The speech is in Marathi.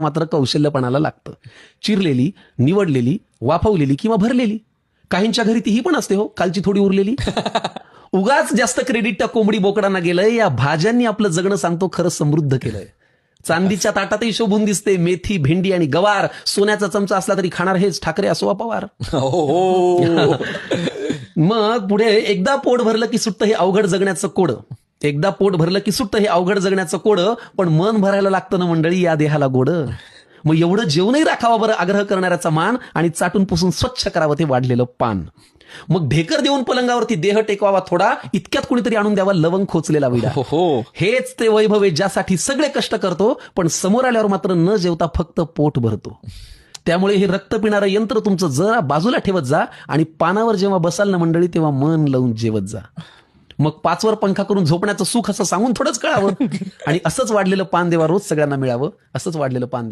मात्र कौशल्यपणाला लागतं. चिरलेली, निवडलेली, वाफवलेली किंवा भरलेली. काहींच्या घरी तीही पण असते हो, कालची थोडी उरलेली. उगाच जास्त क्रेडिट त्या कोंबडी बोकडांना गेलंय. या भाज्यांनी आपलं जगणं सांगतो खरं समृद्ध केलंय. चांदीच्या ताटातही शोभून दिसते मेथी, भेंडी आणि गवार. सोन्याचा चमचा असला तरी खाणार हेच ठाकरे असो वा पवार. मग पुढे एकदा पोट भरलं की सुट्ट हे अवघड जगण्याचं कोडं. एकदा पोट भरलं की सुट्ट हे अवघड जगण्याचं कोडं. पण मन भरायला लागतं ना मंडळी या देहाला गोडं. मग एवढं जेवणही राखावा बरं आग्रह करणाऱ्याचा मान, आणि चाटून पुसून स्वच्छ करावं ते वाढलेलं पान. मग ढेकर देऊन पलंगावरती देह टेकवावा थोडा, इतक्यात कुणीतरी आणून द्यावा लवंग खोचलेला विडा. हेच ते वैभव आहे ज्यासाठी सगळे कष्ट करतो, पण समोर आल्यावर मात्र न जेवता फक्त पोट भरतो. त्यामुळे हे रक्त पिणारं यंत्र तुमचं जरा बाजूला ठेवत जा, आणि पानावर जेव्हा बसाल ना मंडळी तेव्हा मन लावून जेवत जा. मग 5वर पंखा करून झोपण्याचं सुख असं सांगून थोडंच कळावं. आणि असंच वाढलेलं पान देवा रोज सगळ्यांना मिळावं. असंच वाढलेलं पान देवा.